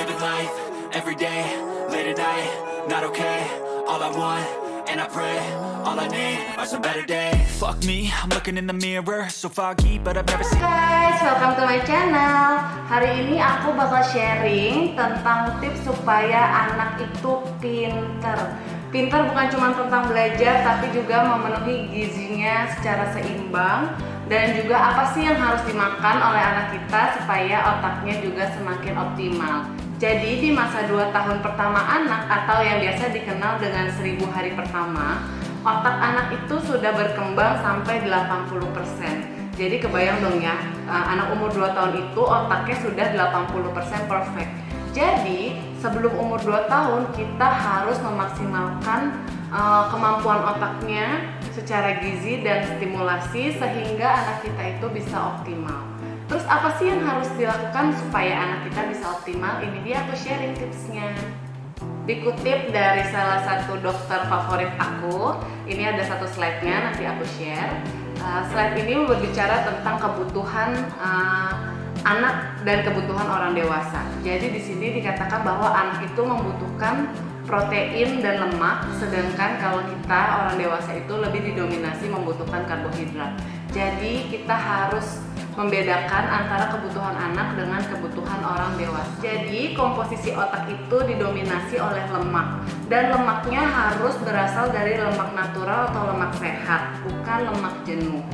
Living life, every day, late at night, not okay. All I want, and I pray, all I need are some better days. Fuck me, I'm looking in the mirror, so foggy, but I've never seen. Guys, welcome to my channel. Hari ini aku bakal sharing tentang tips supaya anak itu pinter. Pinter bukan cuma tentang belajar, tapi juga memenuhi gizinya secara seimbang. Dan juga apa sih yang harus dimakan oleh anak kita supaya otaknya juga semakin optimal. Jadi di masa 2 tahun pertama anak atau yang biasa dikenal dengan 1000 hari pertama, otak anak itu sudah berkembang sampai 80%. Jadi kebayang dong ya, anak umur 2 tahun itu otaknya sudah 80% perfect. Jadi sebelum umur 2 tahun kita harus memaksimalkan kemampuan otaknya secara gizi dan stimulasi sehingga anak kita itu bisa optimal. Terus apa sih yang harus dilakukan supaya anak kita bisa optimal? Ini dia aku sharing tipsnya. Dikutip dari salah satu dokter favorit aku, ini ada satu slide-nya, nanti aku share. Slide ini berbicara tentang kebutuhan anak dan kebutuhan orang dewasa. Jadi di sini dikatakan bahwa anak itu membutuhkan protein dan lemak, sedangkan kalau kita orang dewasa itu lebih didominasi membutuhkan karbohidrat. Jadi kita harus membedakan antara kebutuhan anak dengan kebutuhan orang dewasa. Jadi komposisi otak itu didominasi oleh lemak, dan lemaknya harus berasal dari lemak natural atau lemak sehat, bukan lemak jenuh.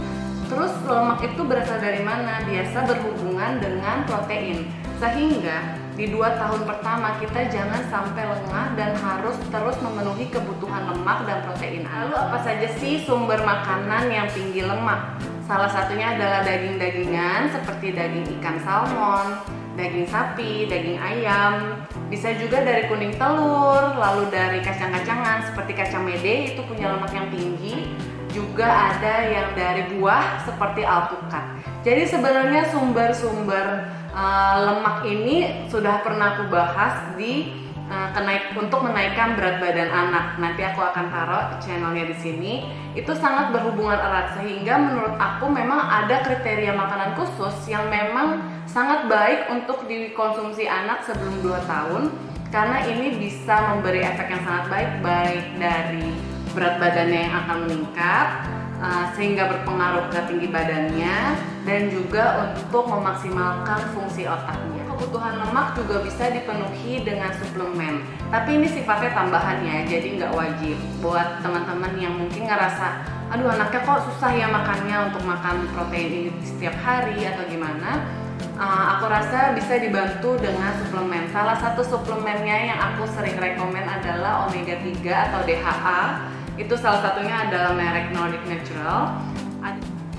Terus lemak itu berasal dari mana? Biasa berhubungan dengan protein. Sehingga di 2 tahun pertama kita jangan sampai lengah dan harus terus memenuhi kebutuhan lemak dan protein. Lalu apa saja sih sumber makanan yang tinggi lemak? Salah satunya adalah daging-dagingan seperti daging ikan salmon, daging sapi, daging ayam. Bisa juga dari kuning telur, lalu dari kacang-kacangan seperti kacang mede, itu punya lemak yang tinggi. Juga ada yang dari buah seperti alpukat. Jadi sebenarnya sumber-sumber lemak ini sudah pernah aku bahas di untuk menaikkan berat badan anak. Nanti aku akan taruh channelnya di sini. Itu sangat berhubungan erat sehingga menurut aku memang ada kriteria makanan khusus yang memang sangat baik untuk dikonsumsi anak sebelum 2 tahun karena ini bisa memberi efek yang sangat baik dari berat badannya yang akan meningkat sehingga berpengaruh ke tinggi badannya dan juga untuk memaksimalkan fungsi otaknya. Kebutuhan lemak juga bisa dipenuhi dengan suplemen, tapi ini sifatnya tambahan ya, jadi nggak wajib. Buat teman-teman yang mungkin ngerasa, aduh anaknya kok susah ya makannya untuk makan protein ini setiap hari atau gimana, aku rasa bisa dibantu dengan suplemen. Salah satu suplemennya yang aku sering rekomen adalah omega 3 atau DHA. Itu salah satunya adalah merek Nordic Natural.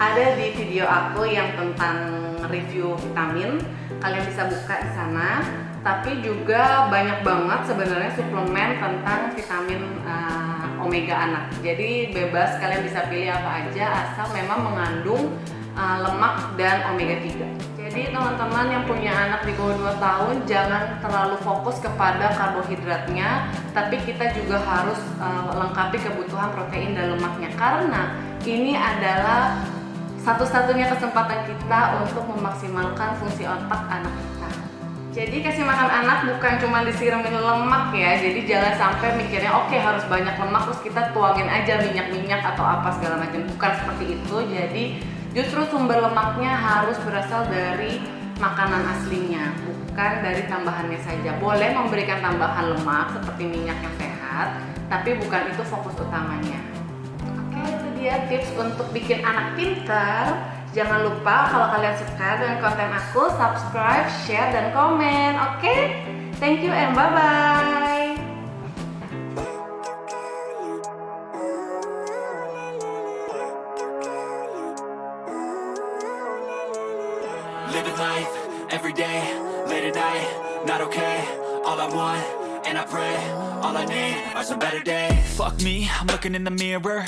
Ada di video aku yang tentang review vitamin, kalian bisa buka di sana. Tapi juga banyak banget sebenarnya suplemen tentang vitamin omega anak. Jadi bebas kalian bisa pilih apa aja asal memang mengandung lemak dan omega 3. Jadi teman-teman yang punya anak di bawah 2 tahun jangan terlalu fokus kepada karbohidratnya, tapi kita juga harus lengkapi kebutuhan protein dan lemaknya karena ini adalah satu-satunya kesempatan kita untuk memaksimalkan fungsi otak anak kita. Jadi kasih makan anak bukan cuma disiramin lemak ya, jadi jangan sampai mikirnya oke, harus banyak lemak terus kita tuangin aja minyak-minyak atau apa segala macam, bukan seperti itu. Jadi justru sumber lemaknya harus berasal dari makanan aslinya, bukan dari tambahannya saja. Boleh memberikan tambahan lemak seperti minyak yang sehat, tapi bukan itu fokus utamanya. Oke, itu dia tips untuk bikin anak pintar. Jangan lupa kalau kalian suka dengan konten aku, subscribe, share, dan komen. Oke? Thank you and bye-bye. Living life, every day, late at night, not okay. All I want, and I pray, all I need are some better days. Fuck me, I'm looking in the mirror.